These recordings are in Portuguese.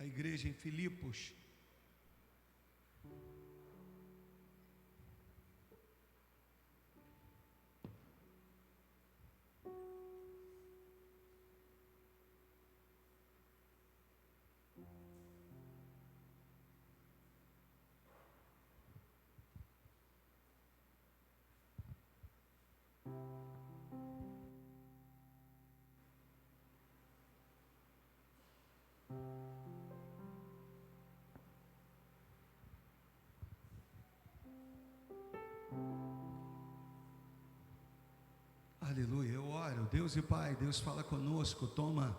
à igreja em Filipos. Aleluia, eu oro, Deus e Pai, Deus fala conosco, toma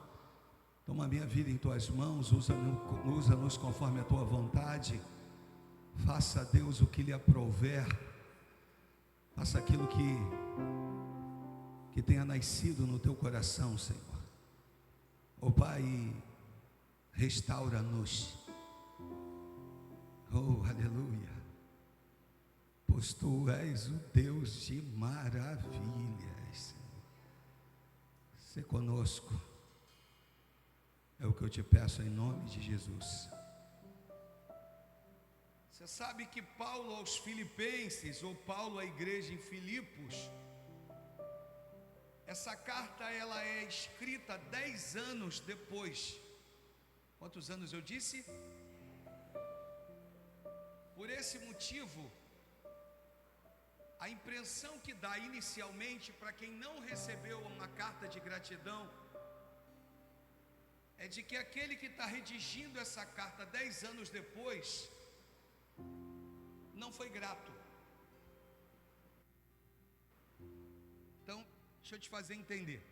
a minha vida em Tuas mãos, usa-nos conforme a Tua vontade, faça a Deus o que lhe aprouver, faça aquilo que tenha nascido no Teu coração, Senhor. Ó Pai, restaura-nos, oh aleluia, pois Tu és o Deus de maravilhas. Se conosco, é o que eu te peço em nome de Jesus. Você sabe que Paulo aos Filipenses, ou Paulo à igreja em Filipos, essa carta ela é escrita 10 anos depois. Quantos anos eu disse? Por esse motivo, a impressão que dá inicialmente para quem não recebeu uma carta de gratidão é de que aquele que está redigindo essa carta 10 anos depois não foi grato. Então, deixa eu te fazer entender.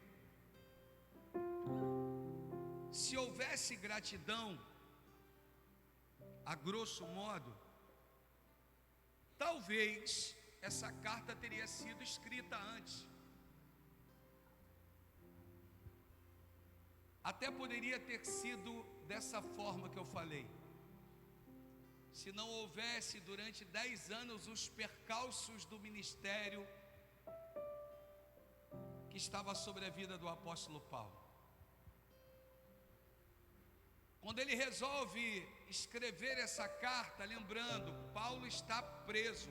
Se houvesse gratidão, a grosso modo, talvez essa carta teria sido escrita antes. Até poderia ter sido dessa forma que eu falei. Se não houvesse durante 10 anos os percalços do ministério que estava sobre a vida do apóstolo Paulo. Quando ele resolve escrever essa carta, lembrando, Paulo está preso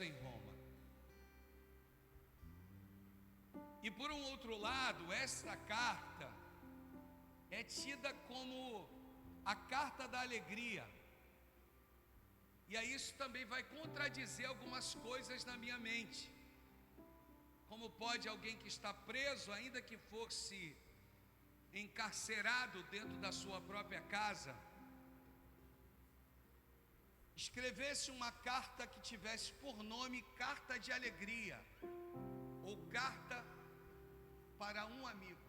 em Roma. E por um outro lado, essa carta é tida como a carta da alegria. E aí isso também vai contradizer algumas coisas na minha mente. Como pode alguém que está preso, ainda que fosse encarcerado dentro da sua própria casa, escrevesse uma carta que tivesse por nome carta de alegria, ou carta para um amigo?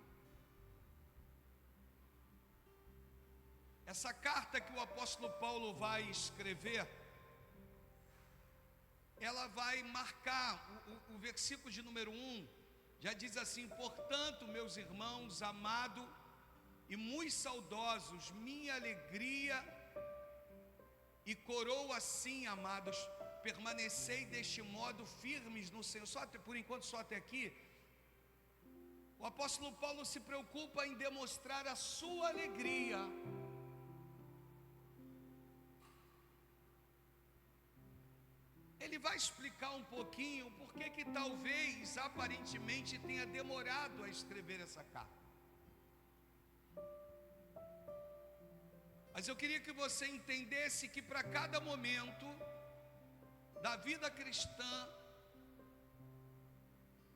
Essa carta que o apóstolo Paulo vai escrever, ela vai marcar, o versículo de número 1, já diz assim: portanto, meus irmãos, amados e muito saudosos, minha alegria e coroa assim, amados, permanecei deste modo firmes no Senhor. Só por enquanto, só até aqui. O apóstolo Paulo se preocupa em demonstrar a sua alegria ele vai explicar um pouquinho por que talvez, aparentemente, tenha demorado a escrever essa carta. Mas eu queria que você entendesse que para cada momento da vida cristã,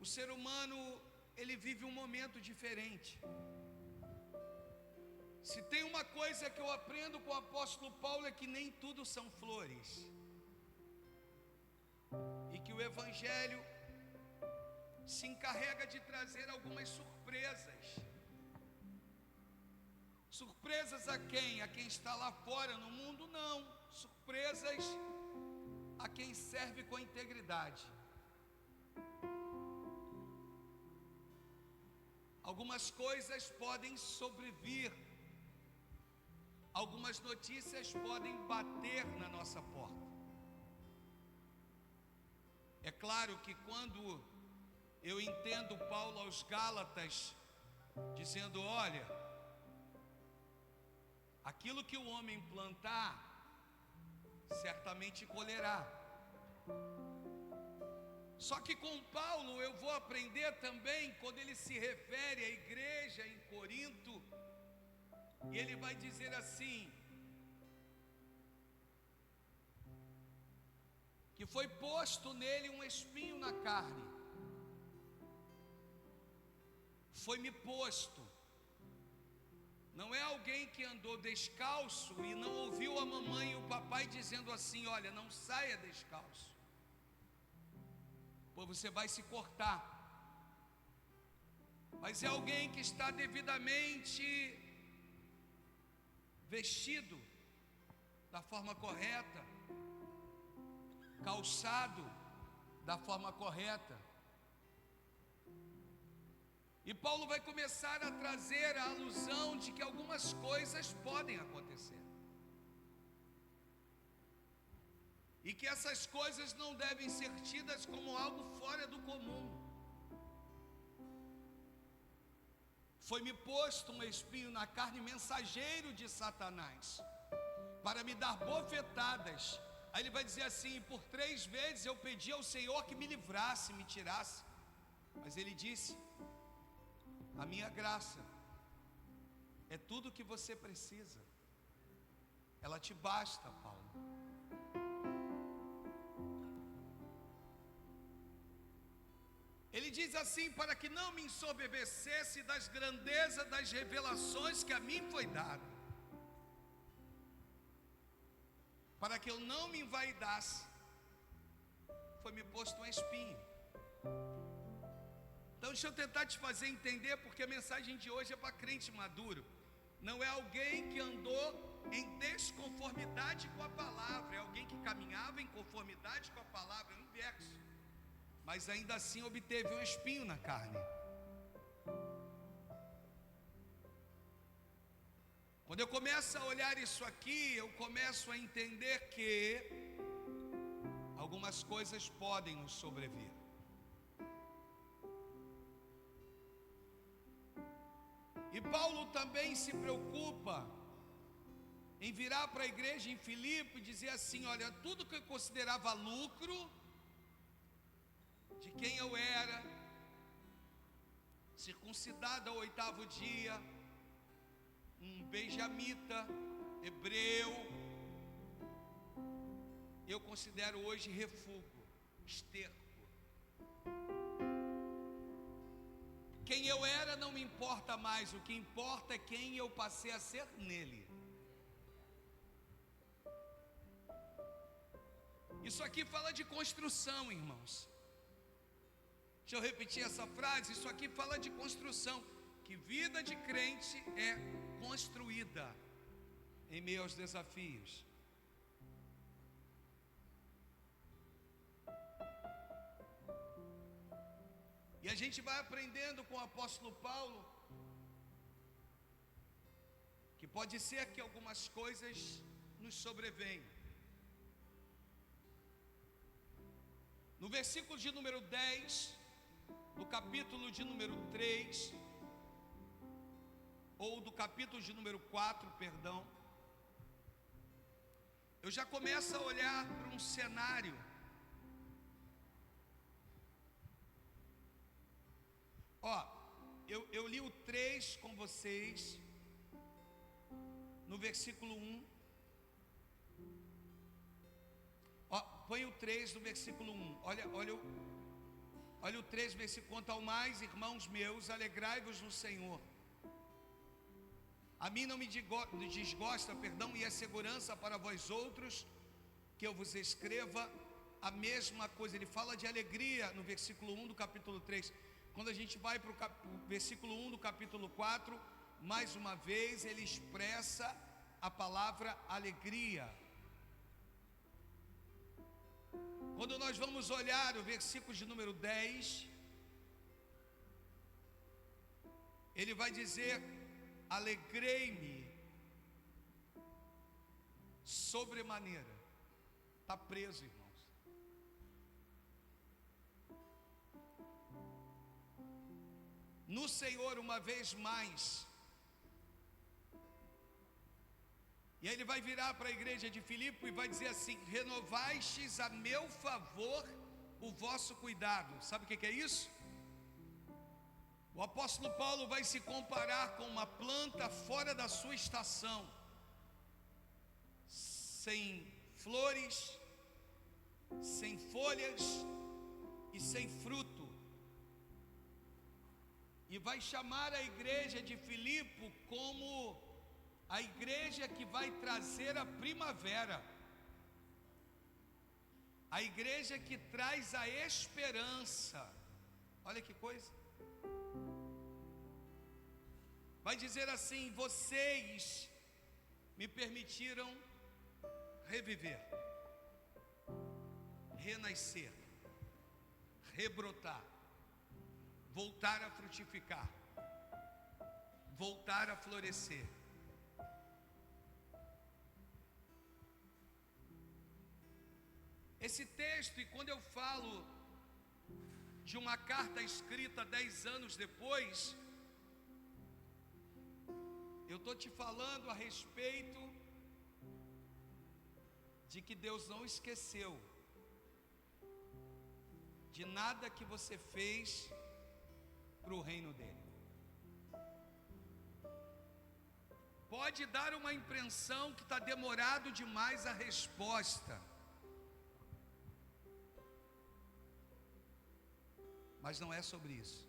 o ser humano, ele vive um momento diferente. Se tem uma coisa que eu aprendo com o apóstolo Paulo, é que nem tudo são flores. E que o Evangelho se encarrega de trazer algumas surpresas. Surpresas a quem? A quem está lá fora no mundo? Não. Surpresas a quem serve com integridade. Algumas coisas podem sobrevir. Algumas notícias podem bater na nossa porta. É claro que quando eu entendo Paulo aos Gálatas dizendo: olha, aquilo que o homem plantar, certamente colherá. Só que com Paulo eu vou aprender também, quando ele se refere à igreja em Corinto, e ele vai dizer assim, que foi posto nele um espinho na carne. Foi-me posto. Não é alguém que andou descalço e não ouviu a mamãe e o papai dizendo assim: olha, não saia descalço, pois você vai se cortar. Mas é alguém que está devidamente vestido da forma correta, calçado da forma correta. E Paulo vai começar a trazer a alusão de que algumas coisas podem acontecer, e que essas coisas não devem ser tidas como algo fora do comum. Foi-me posto um espinho na carne, mensageiro de Satanás, para me dar bofetadas. Aí ele vai dizer assim: por 3 vezes eu pedi ao Senhor que me livrasse, me tirasse, mas ele disse: a minha graça é tudo o que você precisa, ela te basta, Paulo. Ele diz assim: para que não me ensoberbecesse das grandezas das revelações que a mim foi dada, para que eu não me envaidasse, foi-me posto um espinho. Então deixa eu tentar te fazer entender, porque a mensagem de hoje é para crente maduro. Não é alguém que andou em desconformidade com a palavra, é alguém que caminhava em conformidade com a palavra, é o inverso, mas ainda assim obteve um espinho na carne. Quando eu começo a olhar isso aqui, eu começo a entender que algumas coisas podem nos sobrevir. E Paulo também se preocupa em virar para a igreja em Filipe e dizer assim: olha, tudo que eu considerava lucro, de quem eu era, circuncidado ao 8º dia, um benjamita, hebreu, eu considero hoje refúgio, esterco. Quem eu era não me importa mais, o que importa é quem eu passei a ser nele. Isso aqui fala de construção, irmãos. Deixa eu repetir essa frase, isso aqui fala de construção, que vida de crente é construída em meio aos desafios. E a gente vai aprendendo com o apóstolo Paulo que pode ser que algumas coisas nos sobrevêm. No versículo de número 10, do capítulo de número 3, ou do capítulo de número 4, perdão, eu já começo a olhar para um cenário. Ó, eu li o 3 com vocês, no versículo 1. Ó, põe o 3 no versículo 1. Olha o 3, versículo: quanto ao mais, irmãos meus, alegrai-vos no Senhor. A mim não me desgosta, e é segurança para vós outros que eu vos escreva a mesma coisa. Ele fala de alegria no versículo 1 do capítulo 3. Quando a gente vai para o versículo 1 do capítulo 4, mais uma vez ele expressa a palavra alegria. Quando nós vamos olhar o versículo de número 10, ele vai dizer: alegrei-me sobremaneira. Está preso, irmãos. No Senhor, uma vez mais, E aí ele vai virar para a igreja de Filipe e vai dizer assim: renovastes a meu favor o vosso cuidado. Sabe o que é isso? O apóstolo Paulo vai se comparar com uma planta fora da sua estação, sem flores, sem folhas e sem fruto. E vai chamar a igreja de Filipe como a igreja que vai trazer a primavera, a igreja que traz a esperança. Olha que coisa. Vai dizer assim: vocês me permitiram reviver, renascer, rebrotar, voltar a frutificar, voltar a florescer. Esse texto, e quando eu falo de uma carta escrita 10 anos depois, eu estou te falando a respeito de que Deus não esqueceu de nada que você fez para o reino dele. Pode dar uma impressão que está demorado demais a resposta, mas não é sobre isso.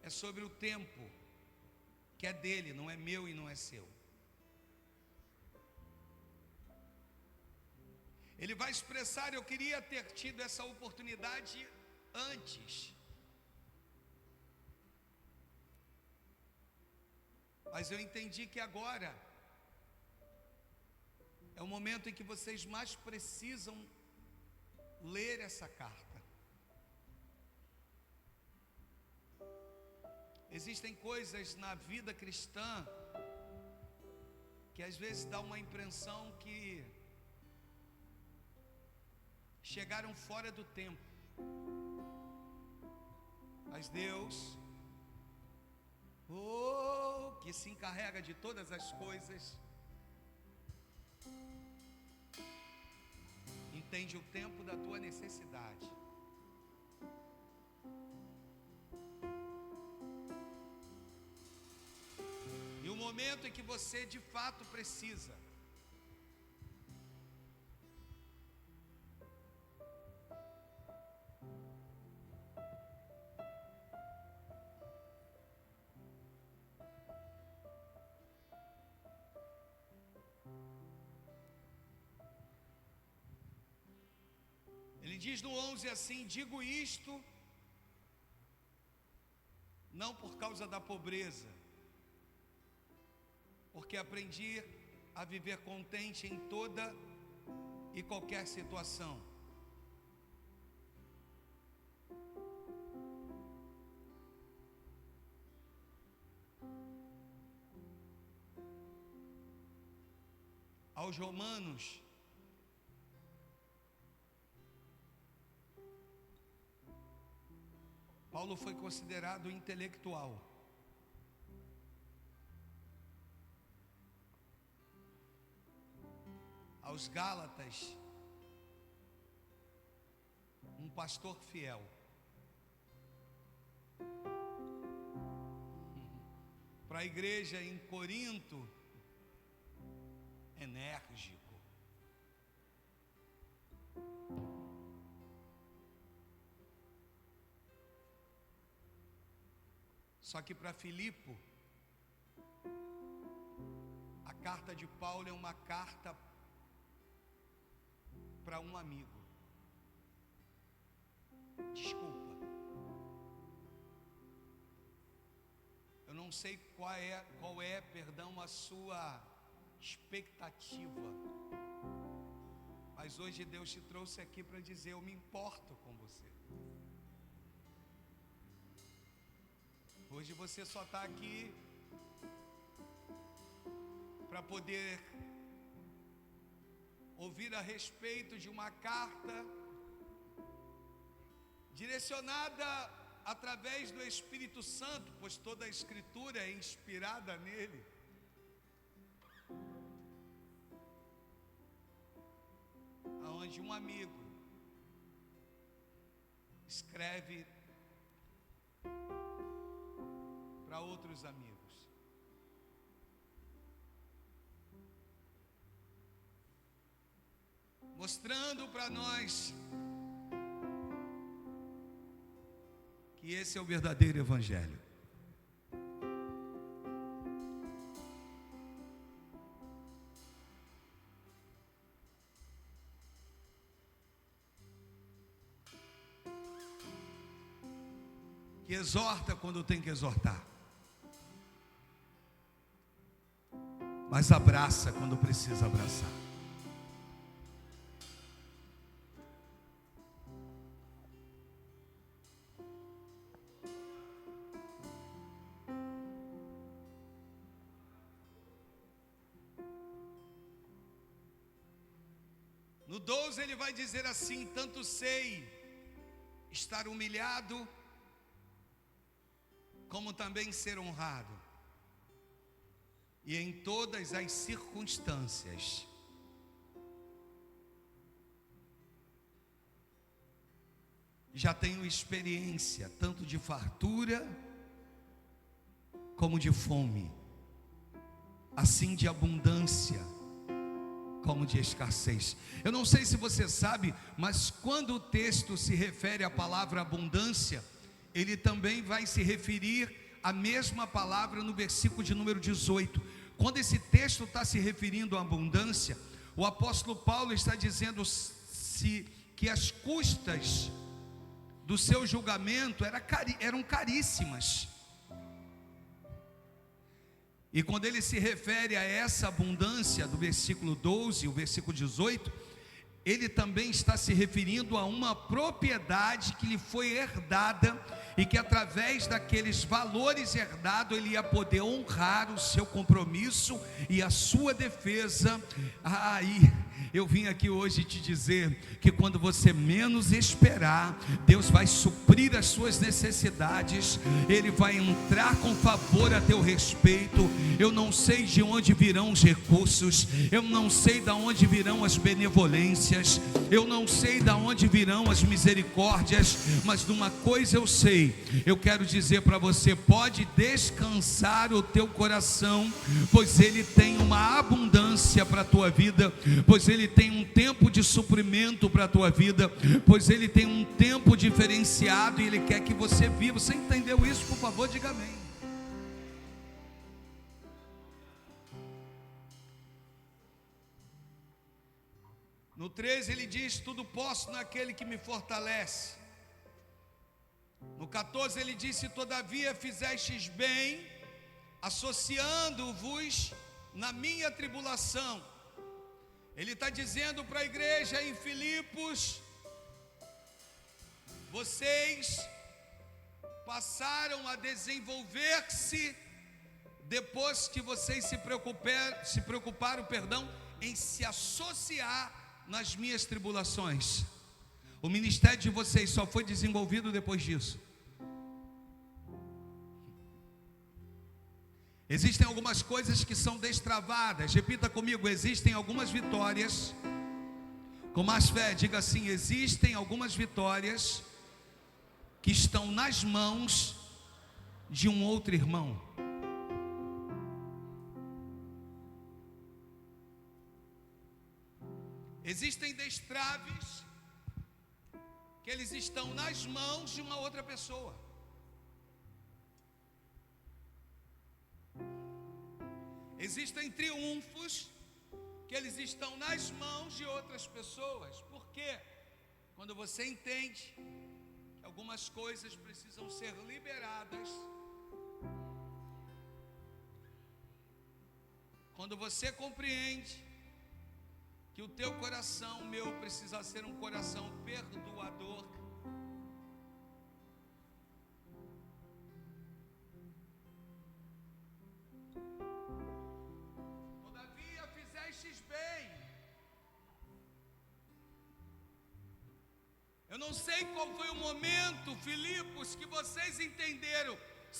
É sobre o tempo, que é dele, não é meu e não é seu. Ele vai expressar: eu queria ter tido essa oportunidade antes, mas eu entendi que agora é o momento em que vocês mais precisam ler essa carta. Existem coisas na vida cristã que às vezes dá uma impressão que chegaram fora do tempo. Mas Deus, que se encarrega de todas as coisas, entende o tempo da tua necessidade. E o momento em que você de fato precisa. Ele diz no 11 assim: digo isto não por causa da pobreza, porque aprendi a viver contente em toda e qualquer situação. Aos Romanos, Paulo foi considerado intelectual. Aos Gálatas, um pastor fiel. Para a igreja em Corinto, enérgico. Só que para Filipe, a carta de Paulo é uma carta para um amigo. Desculpa, eu não sei qual é, perdão, a sua expectativa, mas hoje Deus te trouxe aqui para dizer: eu me importo com você. Hoje você só está aqui para poder ouvir a respeito de uma carta direcionada através do Espírito Santo, pois toda a Escritura é inspirada nele. Aonde um amigo escreve para outros amigos. Mostrando para nós que esse é o verdadeiro evangelho. Que exorta quando tem que exortar, mas abraça quando precisa abraçar. No 12 ele vai dizer assim: tanto sei estar humilhado, como também ser honrado, e em todas as circunstâncias. Já tenho experiência tanto de fartura como de fome, assim de abundância como de escassez. Eu não sei se você sabe, mas quando o texto se refere à palavra abundância, ele também vai se referir à mesma palavra no versículo de número 18. Quando esse texto está se referindo à abundância, o apóstolo Paulo está dizendo que as custas do seu julgamento eram caríssimas. E quando ele se refere a essa abundância do versículo 12 e o versículo 18, ele também está se referindo a uma propriedade que lhe foi herdada, e que através daqueles valores herdados ele ia poder honrar o seu compromisso e a sua defesa. Eu vim aqui hoje te dizer que quando você menos esperar, Deus vai suprir as suas necessidades, Ele vai entrar com favor a teu respeito. Eu não sei de onde virão os recursos, eu não sei de onde virão as benevolências, eu não sei de onde virão as misericórdias, mas de uma coisa eu sei, eu quero dizer para você: pode descansar o teu coração, pois Ele tem uma abundância para a tua vida, pois Ele tem um tempo de suprimento para a tua vida, pois Ele tem um tempo diferenciado e Ele quer que você viva. Você entendeu isso? Por favor, diga amém. No 13 ele diz: tudo posso naquele que me fortalece. No 14 ele disse: todavia fizestes bem, associando-vos na minha tribulação. Ele está dizendo para a igreja em Filipos: vocês passaram a desenvolver-se depois que vocês se preocuparam, em se associar nas minhas tribulações. O ministério de vocês só foi desenvolvido depois disso. Existem algumas coisas que são destravadas. Repita comigo: existem algumas vitórias. Com mais fé, diga assim: existem algumas vitórias que estão nas mãos de um outro irmão. Existem destraves que eles estão nas mãos de uma outra pessoa. Existem triunfos que eles estão nas mãos de outras pessoas. Por quê? Quando você entende que algumas coisas precisam ser liberadas, quando você compreende que o teu coração, o meu, precisa ser um coração perdoador, todavia fizestes bem. Eu não sei qual foi o momento, Filipos, que vocês entenderam.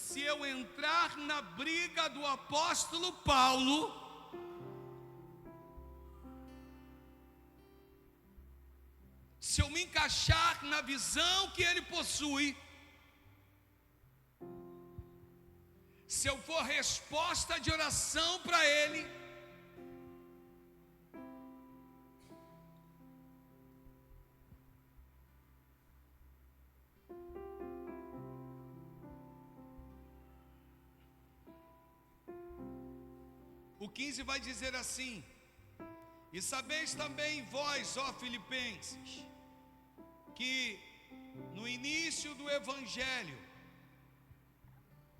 Se eu entrar na briga do apóstolo Paulo, se eu me encaixar na visão que ele possui, se eu for resposta de oração para ele, o 15 vai dizer assim: e sabeis também vós, ó Filipenses, que no início do Evangelho,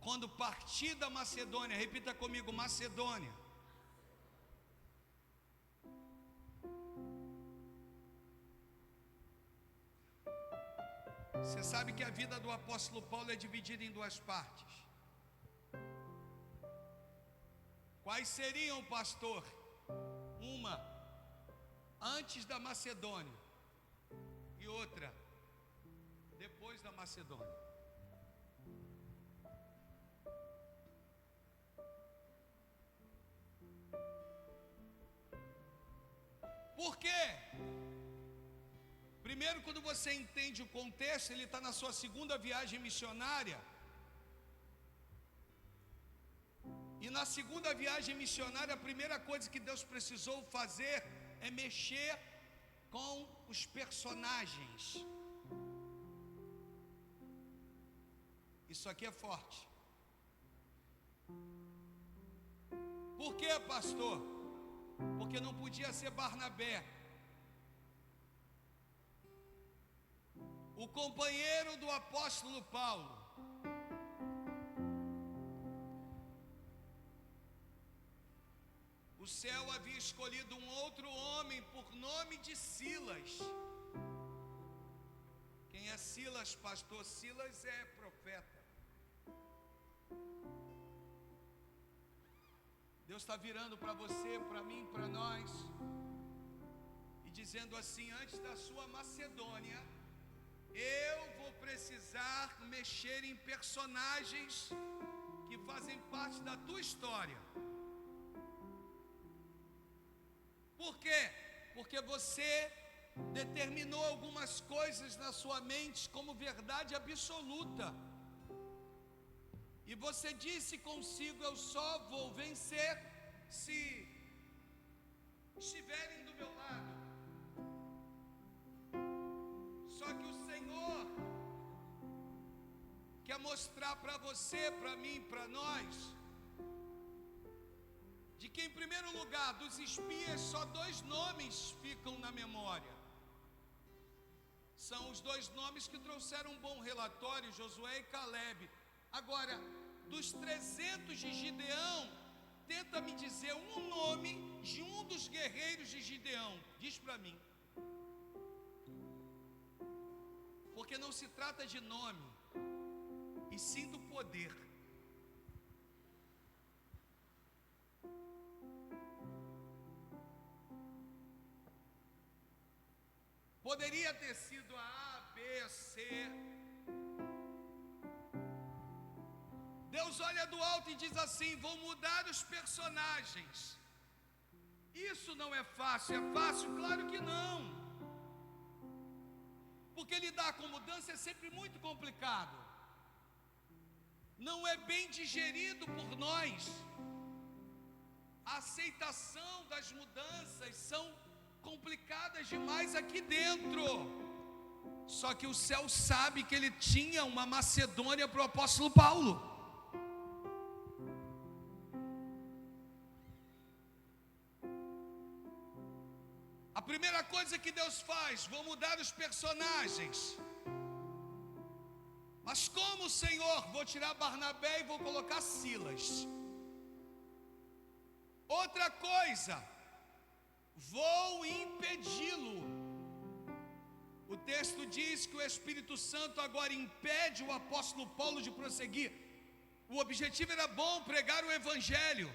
quando parti da Macedônia, repita comigo, Macedônia. Você sabe que a vida do apóstolo Paulo é dividida em duas partes. Quais seriam, pastor? Uma antes da Macedônia e outra depois da Macedônia. Por quê? Primeiro, quando você entende o contexto, ele está na sua segunda viagem missionária. E na segunda viagem missionária, a primeira coisa que Deus precisou fazer é mexer com os personagens. Isso aqui é forte. Por quê, pastor? Porque não podia ser Barnabé, o companheiro do apóstolo Paulo. O céu havia escolhido um outro homem por nome de Silas. Quem é Silas, pastor? Silas é profeta. Deus está virando para você, para mim, para nós, e dizendo assim: antes da sua Macedônia, eu vou precisar mexer em personagens que fazem parte da tua história. Por quê? Porque você determinou algumas coisas na sua mente como verdade absoluta. E você disse consigo: eu só vou vencer se estiverem do meu lado. Só que o Senhor quer mostrar para você, para mim, para nós, de que em primeiro lugar, dos espias, só dois nomes ficam na memória. São os dois nomes que trouxeram um bom relatório, Josué e Caleb. Agora, dos 300 de Gideão, tenta me dizer um nome de um dos guerreiros de Gideão. Diz para mim. Porque não se trata de nome, e sim do poder. Poderia ter sido a A, B, C. Deus olha do alto e diz assim: vou mudar os personagens. Isso não é fácil. É fácil? Claro que não. Porque lidar com mudança é sempre muito complicado. Não é bem digerido por nós. A aceitação das mudanças são complicadas demais aqui dentro. Só que o céu sabe que ele tinha uma Macedônia para o apóstolo Paulo. A primeira coisa que Deus faz: vou mudar os personagens. Mas como, Senhor? Vou tirar Barnabé e vou colocar Silas. Outra coisa, vou impedi-lo. O texto diz que o Espírito Santo agora impede o apóstolo Paulo de prosseguir. O objetivo era bom, pregar o Evangelho.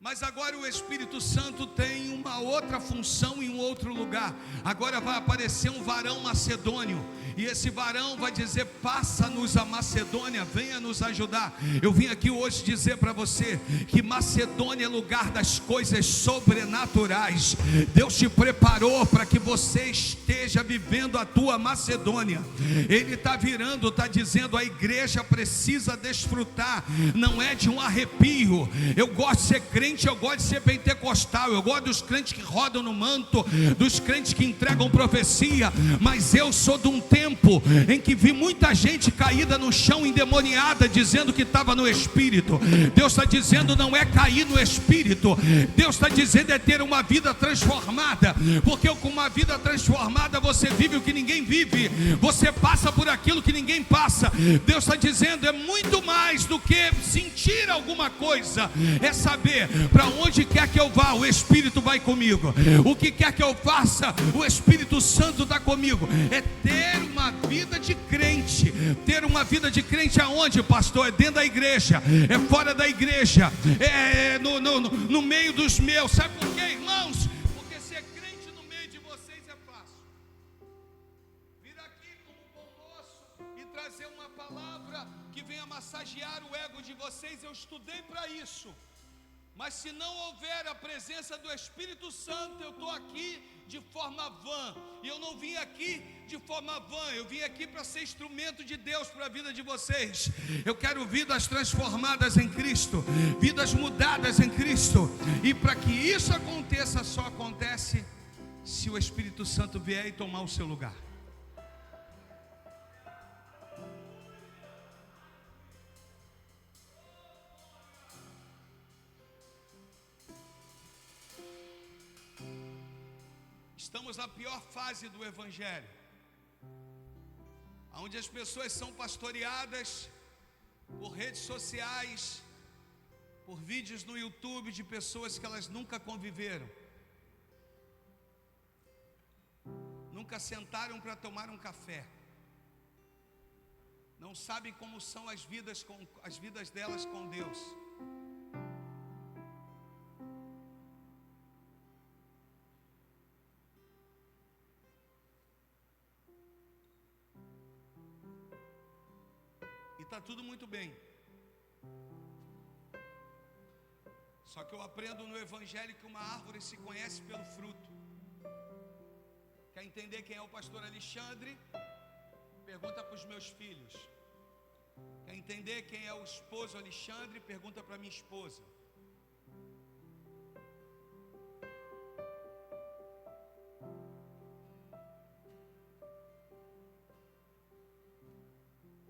Mas agora o Espírito Santo tem uma outra função em um outro lugar. Agora vai aparecer um varão macedônio, e esse varão vai dizer: passa-nos a Macedônia, venha nos ajudar. Eu vim aqui hoje dizer para você que Macedônia é lugar das coisas sobrenaturais. Deus te preparou para que você esteja vivendo a tua Macedônia. Ele está virando, está dizendo: a igreja precisa desfrutar, não é de um arrepio. Eu gosto de ser crente, eu gosto de ser pentecostal, eu gosto dos crentes que rodam no manto, dos crentes que entregam profecia, mas eu sou de um tempo em que vi muita gente caída no chão, endemoniada, dizendo que estava no Espírito. Deus está dizendo: não é cair no Espírito, Deus está dizendo é ter uma vida transformada, porque com uma vida transformada você vive o que ninguém vive, você passa por aquilo que ninguém passa. Deus está dizendo é muito mais do que sentir alguma coisa, é saber para onde quer que eu vá, o Espírito vai comigo. O que quer que eu faça, o Espírito Santo está comigo. É ter uma vida de crente. Ter uma vida de crente aonde, pastor? É dentro da igreja, é fora da igreja, é no meio dos meus. Sabe por quê, irmãos? Porque ser crente no meio de vocês é fácil. Vir aqui como bom moço e trazer uma palavra que venha massagear o ego de vocês, eu estudei para isso. Mas se não houver a presença do Espírito Santo, eu estou aqui de forma vã. E eu não vim aqui de forma vã, eu vim aqui para ser instrumento de Deus para a vida de vocês. Eu quero vidas transformadas em Cristo, vidas mudadas em Cristo. E para que isso aconteça, só acontece se o Espírito Santo vier e tomar o seu lugar. Estamos na pior fase do Evangelho, onde as pessoas são pastoreadas por redes sociais, por vídeos no YouTube de pessoas que elas nunca conviveram, nunca sentaram para tomar um café, não sabem como são as vidas delas com Deus. Está tudo muito bem. Só que eu aprendo no Evangelho que uma árvore se conhece pelo fruto. Quer entender quem é o pastor Alexandre? Pergunta para os meus filhos. Quer entender quem é o esposo Alexandre? Pergunta para minha esposa.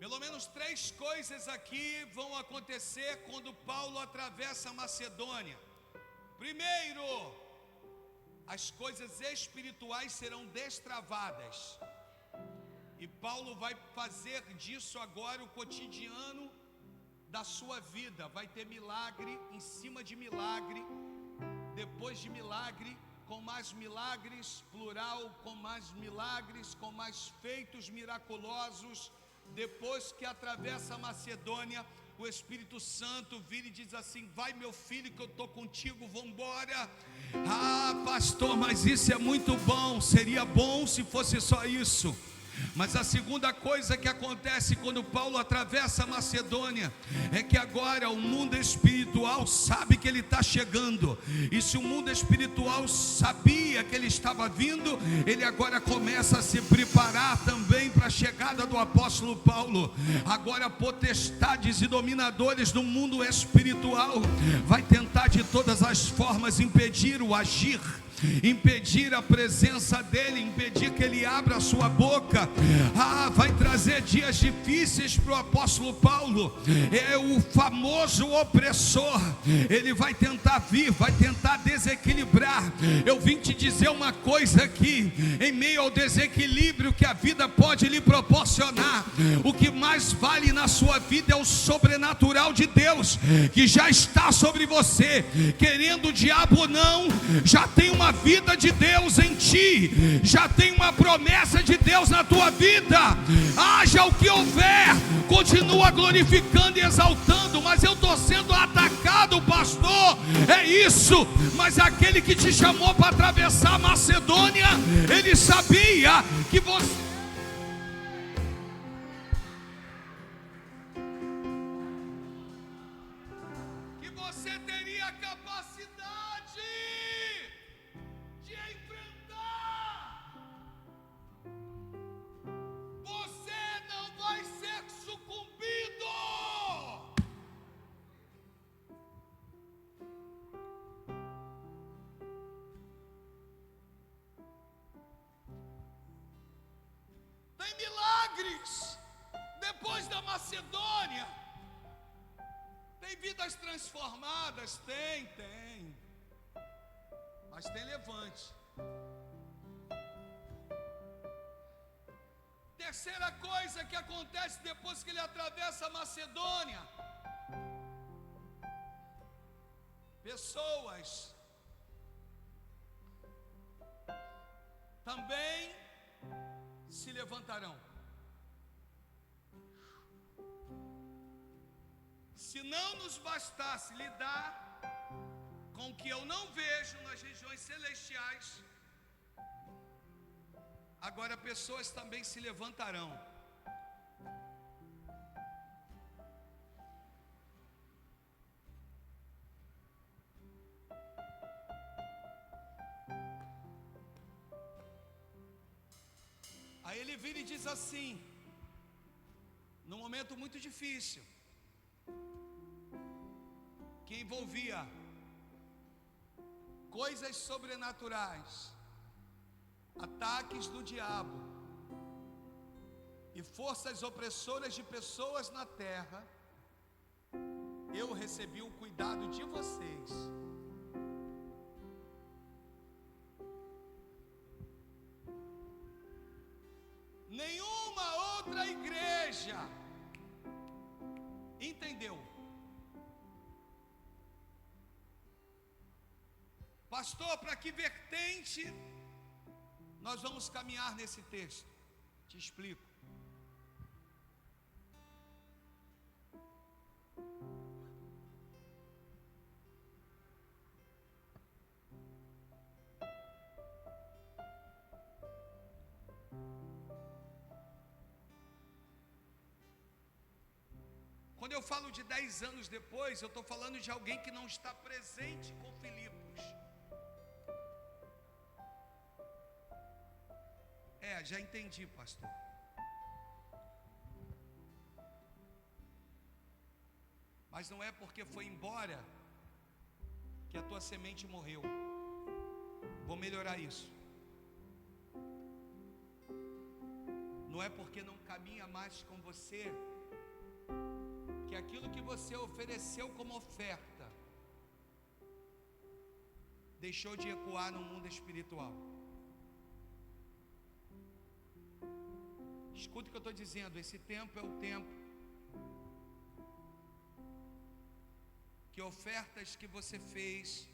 Pelo menos 3 coisas aqui vão acontecer quando Paulo atravessa a Macedônia. Primeiro, as coisas espirituais serão destravadas. E Paulo vai fazer disso agora o cotidiano da sua vida. Vai ter milagre em cima de milagre, depois de milagre, com mais milagres, plural, com mais milagres, com mais feitos miraculosos. Depois que atravessa a Macedônia, o Espírito Santo vira e diz assim: vai meu filho que eu estou contigo, vamos embora. Ah, pastor, mas isso é muito bom. Seria bom se fosse só isso. Mas a segunda coisa que acontece quando Paulo atravessa a Macedônia é que agora o mundo espiritual sabe que ele está chegando. E se o mundo espiritual sabia que ele estava vindo, ele agora começa a se preparar também para a chegada do apóstolo Paulo. Agora potestades e dominadores do mundo espiritual vai tentar de todas as formas impedir o agir, impedir a presença dele, impedir que ele abra a sua boca. Vai trazer dias difíceis para o apóstolo Paulo. É o famoso opressor. Ele vai tentar vir, vai tentar desequilibrar. Eu vim te dizer uma coisa aqui: em meio ao desequilíbrio que a vida pode lhe proporcionar, O que mais vale na sua vida é o sobrenatural de Deus, que já está sobre você. Querendo o diabo ou não, já tem uma vida de Deus em ti, já tem uma promessa de Deus na tua vida. Haja o que houver, continua glorificando e exaltando. Mas eu estou sendo atacado, pastor. É isso, mas aquele que te chamou para atravessar a Macedônia, ele sabia que você teria a capacidade de enfrentar. Você não vai ser sucumbido. Tem milagres depois da Macedônia. Tem vidas transformadas? Tem. Mas tem levante. Terceira coisa que acontece depois que ele atravessa a Macedônia: pessoas também se levantarão. Se não nos bastasse lidar com o que eu não vejo nas regiões celestiais, agora pessoas também se levantarão. Aí ele vira e diz assim, num momento muito difícil, que envolvia coisas sobrenaturais, ataques do diabo e forças opressoras de pessoas na terra, eu recebi o cuidado de vocês. Nenhuma outra igreja entendeu. Pastor, para que vertente nós vamos caminhar nesse texto? Te explico. Quando eu falo de 10 anos depois, eu estou falando de alguém que não está presente com Filipos. Já entendi, pastor. Mas não é porque foi embora que a tua semente morreu. Vou melhorar isso. Não é porque não caminha mais com você que aquilo que você ofereceu como oferta deixou de ecoar no mundo espiritual. Escuta o que eu estou dizendo. Esse tempo é o tempo que ofertas que você fez,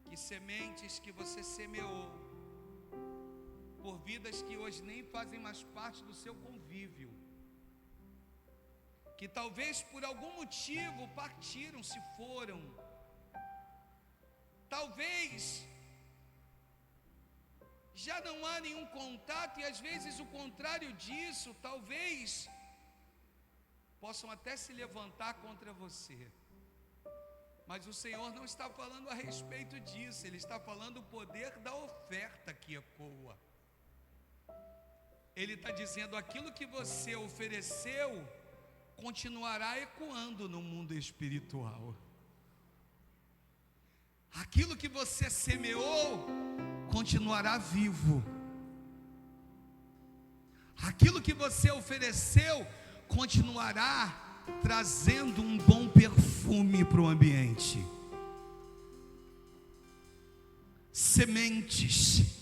que sementes que você semeou, por vidas que hoje nem fazem mais parte do seu convívio, que talvez por algum motivo partiram, se foram, talvez já não há nenhum contato, e às vezes o contrário disso, talvez possam até se levantar contra você. Mas o Senhor não está falando a respeito disso, Ele está falando o poder da oferta que ecoa. Ele está dizendo, aquilo que você ofereceu continuará ecoando no mundo espiritual. Aquilo que você semeou continuará vivo. Aquilo que você ofereceu continuará trazendo um bom perfume para o ambiente. Sementes,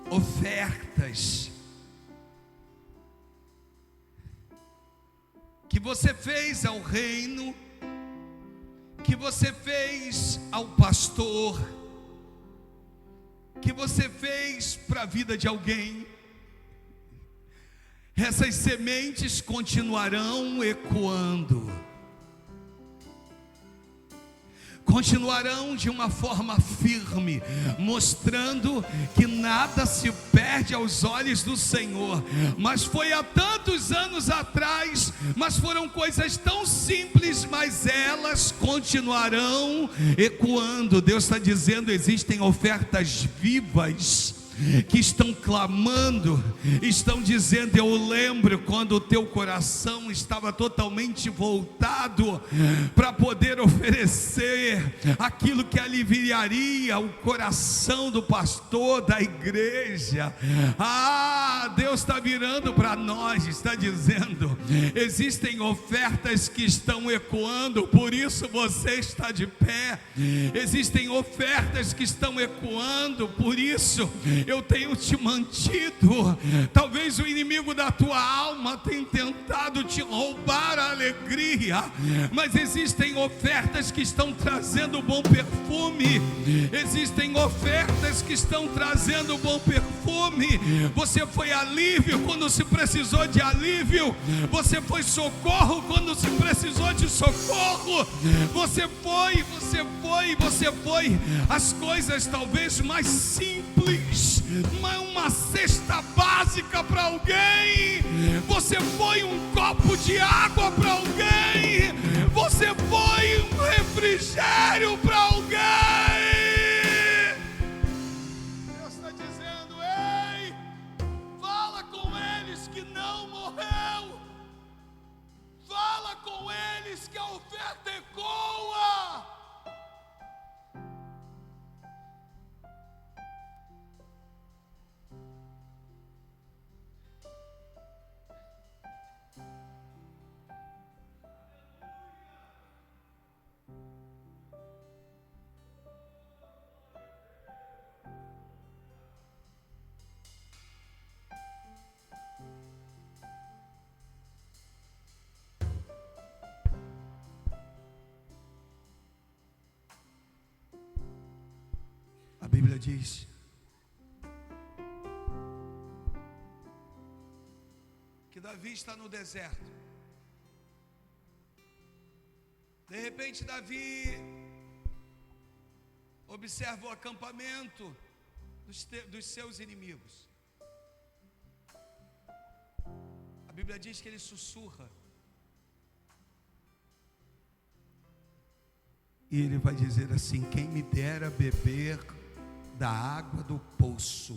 ofertas, que você fez ao reino, que você fez ao pastor, que você fez para a vida de alguém, essas sementes continuarão ecoando, continuarão de uma forma firme, mostrando que nada se perde aos olhos do Senhor. Mas foi há tantos anos atrás, mas foram coisas tão simples, mas elas continuarão ecoando. Deus está dizendo: existem ofertas vivas que estão clamando, estão dizendo: eu lembro quando o teu coração estava totalmente voltado para poder oferecer aquilo que aliviaria o coração do pastor, da igreja. Deus está virando para nós, está dizendo: existem ofertas que estão ecoando, por isso você está de pé. Existem ofertas que estão ecoando, por isso eu tenho te mantido. Talvez o inimigo da tua alma tenha tentado te roubar a alegria, mas existem ofertas que estão trazendo bom perfume. Existem ofertas que estão trazendo bom perfume. Você foi alívio quando se precisou de alívio. Você foi socorro quando se precisou de socorro. Você foi as coisas talvez mais simples, uma cesta básica para alguém. Você foi um copo de água para alguém. Você foi um refrigério para alguém. Deus está dizendo: ei, fala com eles que não morreu. Fala com eles que a oferta ecoa. A Bíblia diz que Davi está no deserto. De repente Davi observa o acampamento dos seus inimigos. A Bíblia diz que ele sussurra. E ele vai dizer assim: quem me dera beber da água do poço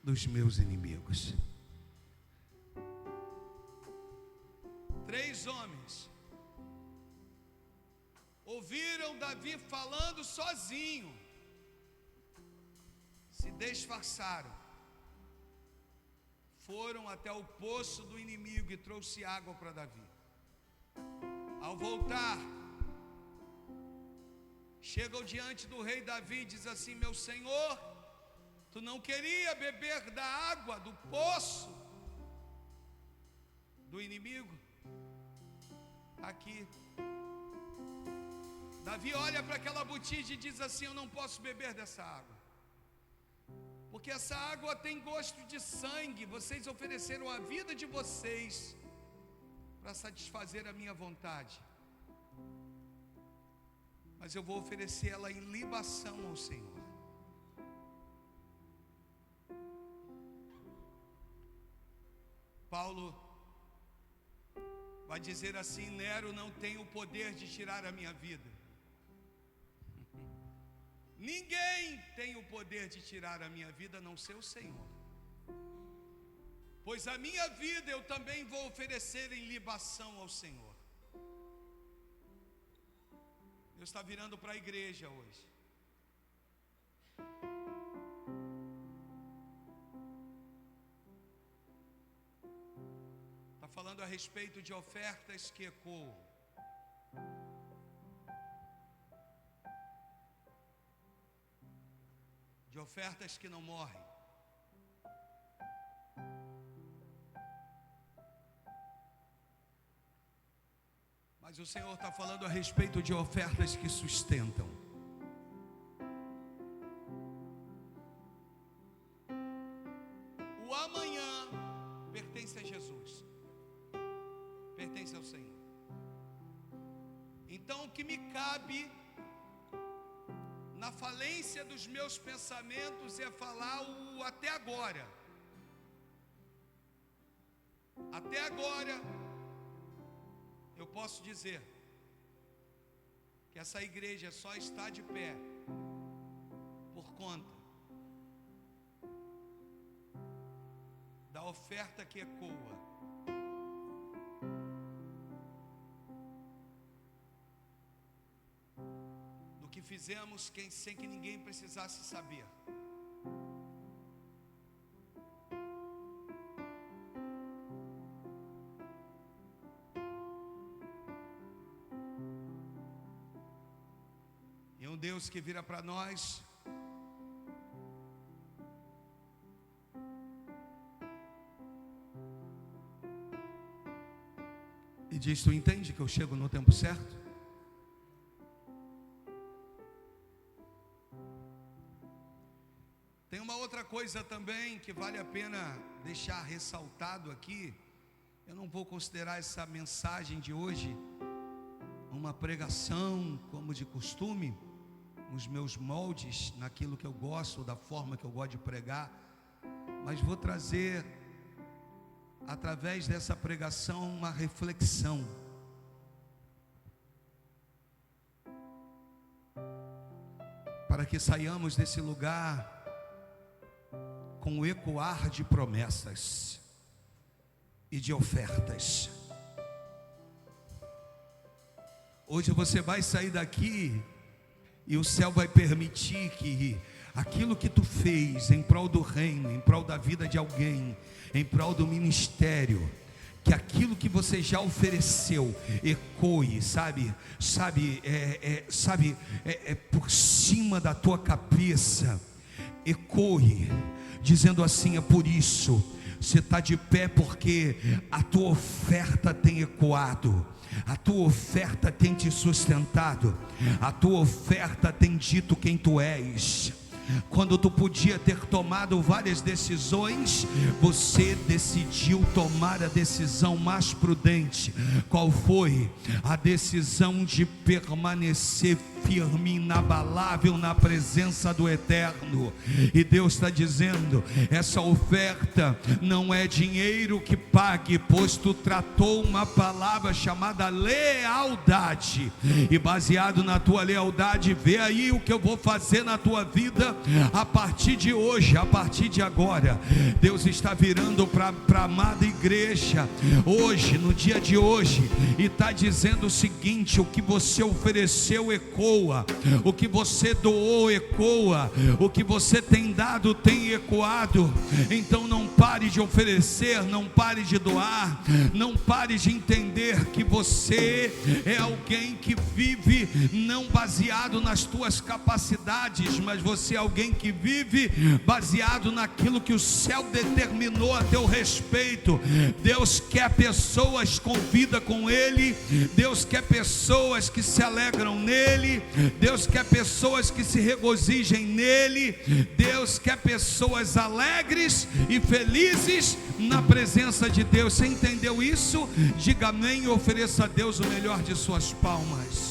dos meus inimigos. 3 homens ouviram Davi falando sozinho, se disfarçaram, foram até o poço do inimigo e trouxe água para Davi. Ao voltar, chegam diante do rei Davi e diz assim: meu senhor, tu não queria beber da água do poço do inimigo? Aqui. Davi olha para aquela botija e diz assim: eu não posso beber dessa água, porque essa água tem gosto de sangue. Vocês ofereceram a vida de vocês para satisfazer a minha vontade, mas eu vou oferecer ela em libação ao Senhor. Paulo vai dizer assim: Nero não tem o poder de tirar a minha vida. Ninguém tem o poder de tirar a minha vida a não ser o Senhor. Pois a minha vida eu também vou oferecer em libação ao Senhor. Deus está virando para a igreja hoje. Está falando a respeito de ofertas que ecoam. De ofertas que não morrem. Mas o Senhor está falando a respeito de ofertas que sustentam. O amanhã pertence a Jesus, pertence ao Senhor. Então o que me cabe na falência dos meus pensamentos é falar o até agora. Até agora eu posso dizer que essa igreja só está de pé por conta da oferta que ecoa. Do que fizemos sem que ninguém precisasse saber. E um Deus que vira para nós e diz: tu entende que eu chego no tempo certo? Tem uma outra coisa também que vale a pena deixar ressaltado aqui. Eu não vou considerar essa mensagem de hoje uma pregação como de costume, nos meus moldes, naquilo que eu gosto, da forma que eu gosto de pregar, mas vou trazer, através dessa pregação, uma reflexão. Para que saiamos desse lugar com o ecoar de promessas e de ofertas. Hoje você vai sair daqui e o céu vai permitir que aquilo que tu fez em prol do reino, em prol da vida de alguém, em prol do ministério, que aquilo que você já ofereceu ecoe, por cima da tua cabeça, ecoe, dizendo assim: é por isso, você está de pé porque a tua oferta tem ecoado, a tua oferta tem te sustentado, a tua oferta tem dito quem tu és. Quando tu podia ter tomado várias decisões, você decidiu tomar a decisão mais prudente. Qual foi? A decisão de permanecer firme, inabalável na presença do Eterno. E Deus está dizendo: essa oferta não é dinheiro que pague, pois tu tratou uma palavra chamada lealdade, e baseado na tua lealdade, vê aí o que eu vou fazer na tua vida a partir de hoje, a partir de agora. Deus está virando para a amada igreja hoje, no dia de hoje, e está dizendo o seguinte: o que você ofereceu ecoa, o que você doou ecoa, o que você tem dado tem ecoado. Então não pare de oferecer, não pare de doar, não pare de entender que você é alguém que vive não baseado nas tuas capacidades, mas você é alguém que vive baseado naquilo que o céu determinou a teu respeito. Deus quer pessoas com vida com Ele, Deus quer pessoas que se alegram nele, Deus quer pessoas que se regozijem nele, Deus quer pessoas alegres e felizes na presença de Deus. Você entendeu isso? Diga amém e ofereça a Deus o melhor de suas palmas.